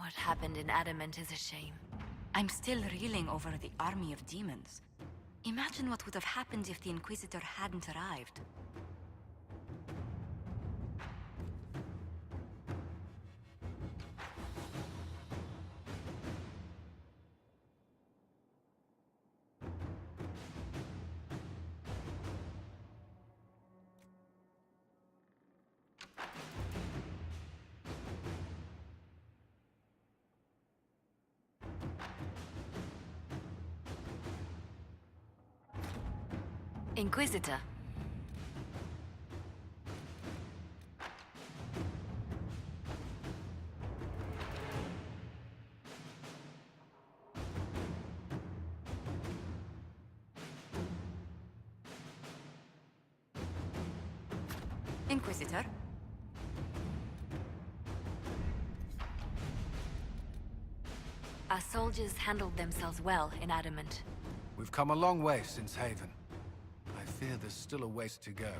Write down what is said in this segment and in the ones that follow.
What happened in Adamant is a shame. I'm still reeling over the army of demons. Imagine what would have happened if the Inquisitor hadn't arrived. Inquisitor. Inquisitor. Our soldiers handled themselves well in Adamant. We've come a long way since Haven. I fear there's still a ways to go,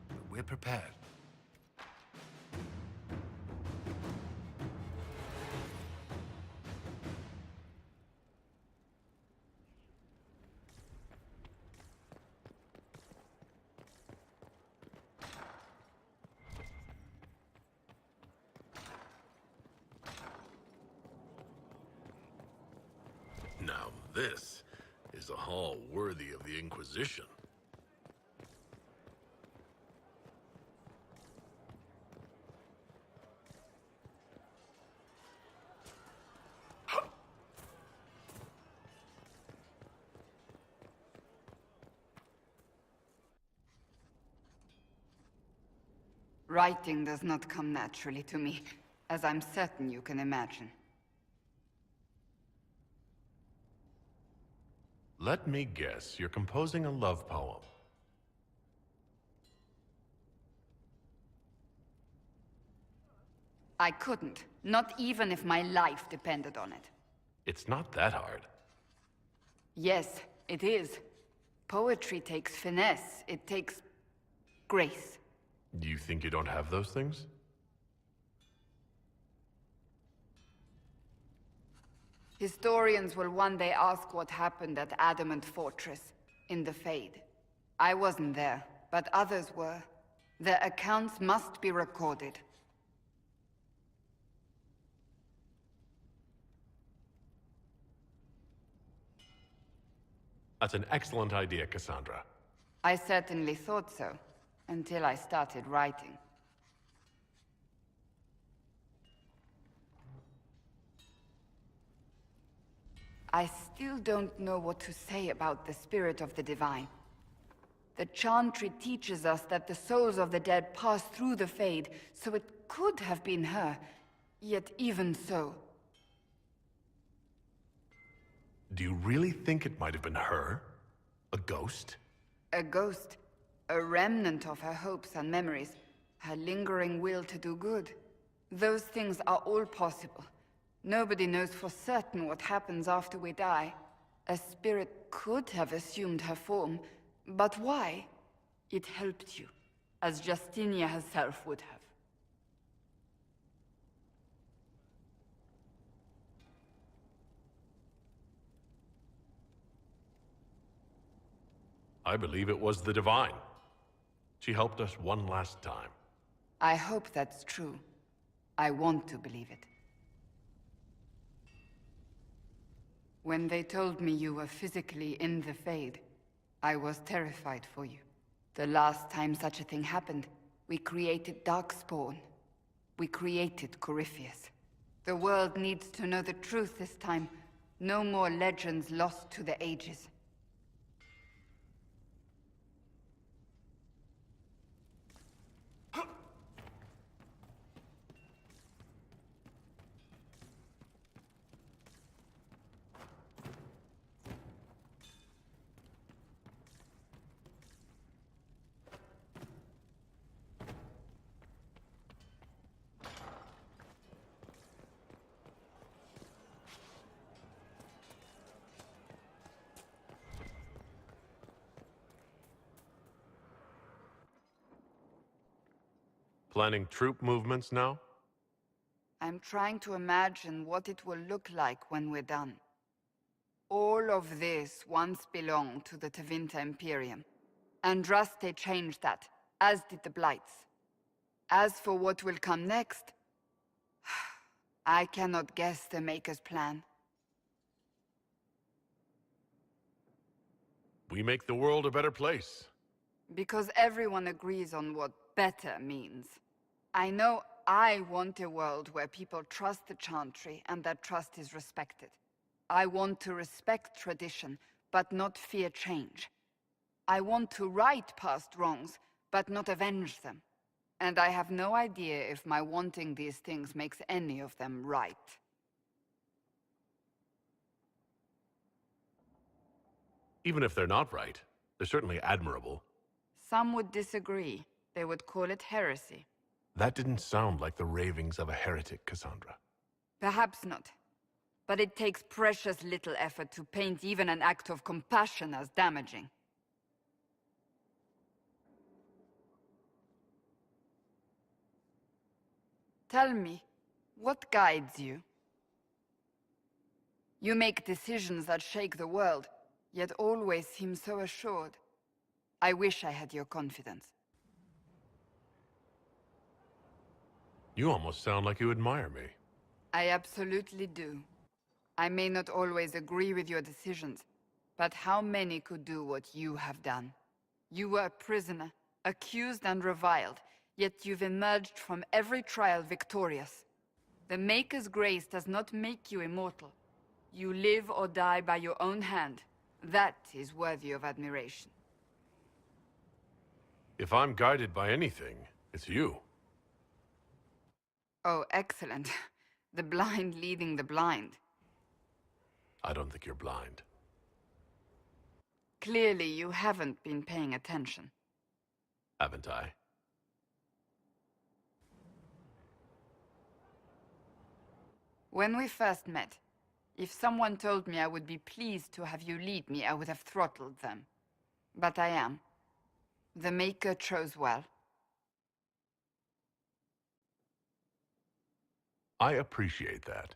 but we're prepared. Now this is a hall worthy of the Inquisition. Writing does not come naturally to me, as I'm certain you can imagine. Let me guess, you're composing a love poem. I couldn't, not even if my life depended on it. It's not that hard. Yes, it is. Poetry takes finesse, it takes grace. Do you think you don't have those things? Historians will one day ask what happened at Adamant Fortress, in the Fade. I wasn't there, but others were. Their accounts must be recorded. That's an excellent idea, Cassandra. I certainly thought so, until I started writing. I still don't know what to say about the spirit of the divine. The Chantry teaches us that the souls of the dead pass through the Fade, so it could have been her. Yet even so... Do you really think it might have been her? A ghost? A ghost. A remnant of her hopes and memories. Her lingering will to do good. Those things are all possible. Nobody knows for certain what happens after we die. A spirit could have assumed her form, but why? It helped you, as Justinia herself would have. I believe it was the Divine. She helped us one last time. I hope that's true. I want to believe it. When they told me you were physically in the Fade, I was terrified for you. The last time such a thing happened, we created Darkspawn. We created Corypheus. The world needs to know the truth this time. No more legends lost to the ages. Planning troop movements now? I'm trying to imagine what it will look like when we're done. All of this once belonged to the Tevinter Imperium. Andraste changed that, as did the Blights. As for what will come next, I cannot guess the Maker's plan. We make the world a better place. Because everyone agrees on what better means. I know I want a world where people trust the Chantry and that trust is respected. I want to respect tradition, but not fear change. I want to right past wrongs, but not avenge them. And I have no idea if my wanting these things makes any of them right. Even if they're not right, they're certainly admirable. Some would disagree. They would call it heresy. That didn't sound like the ravings of a heretic, Cassandra. Perhaps not. But it takes precious little effort to paint even an act of compassion as damaging. Tell me, what guides you? You make decisions that shake the world, yet always seem so assured. I wish I had your confidence. You almost sound like you admire me. I absolutely do. I may not always agree with your decisions, but how many could do what you have done? You were a prisoner, accused and reviled, yet you've emerged from every trial victorious. The Maker's grace does not make you immortal. You live or die by your own hand. That is worthy of admiration. If I'm guided by anything, it's you. Oh, excellent. The blind leading the blind. I don't think you're blind. Clearly, you haven't been paying attention. Haven't I? When we first met, if someone told me I would be pleased to have you lead me, I would have throttled them. But I am. The Maker chose well. I appreciate that.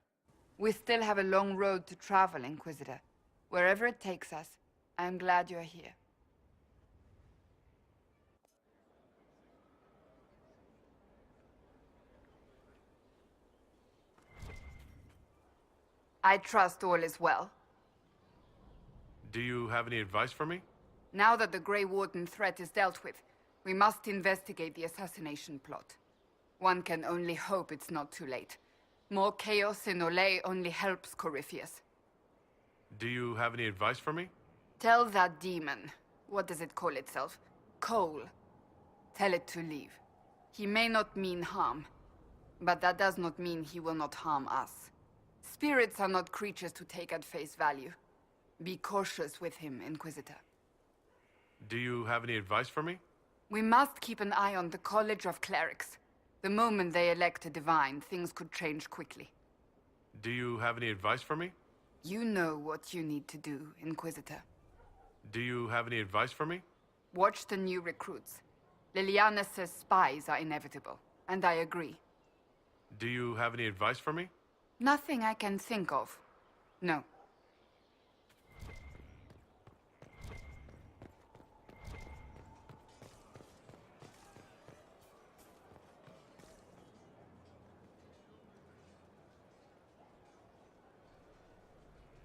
We still have a long road to travel, Inquisitor. Wherever it takes us, I'm glad you're here. I trust all is well. Do you have any advice for me? Now that the Grey Warden threat is dealt with, we must investigate the assassination plot. One can only hope it's not too late. More chaos in Olay only helps Corypheus. Do you have any advice for me? Tell that demon, what does it call itself? Cole. Tell it to leave. He may not mean harm, but that does not mean he will not harm us. Spirits are not creatures to take at face value. Be cautious with him, Inquisitor. Do you have any advice for me? We must keep an eye on the College of Clerics. The moment they elect a divine, things could change quickly. Do you have any advice for me? You know what you need to do, Inquisitor. Do you have any advice for me? Watch the new recruits. Liliana says spies are inevitable, and I agree. Do you have any advice for me? Nothing I can think of. No.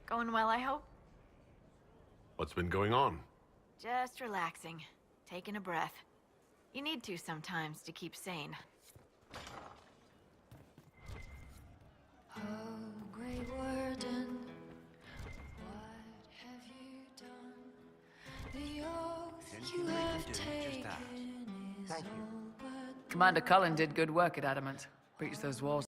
Going well, I hope? What's been going on? Just relaxing. Taking a breath. You need to sometimes to keep sane. Oh, Grey Warden, what have you done? The oath you have taken is all but Commander Cullen did good work at Adamant. Breached those walls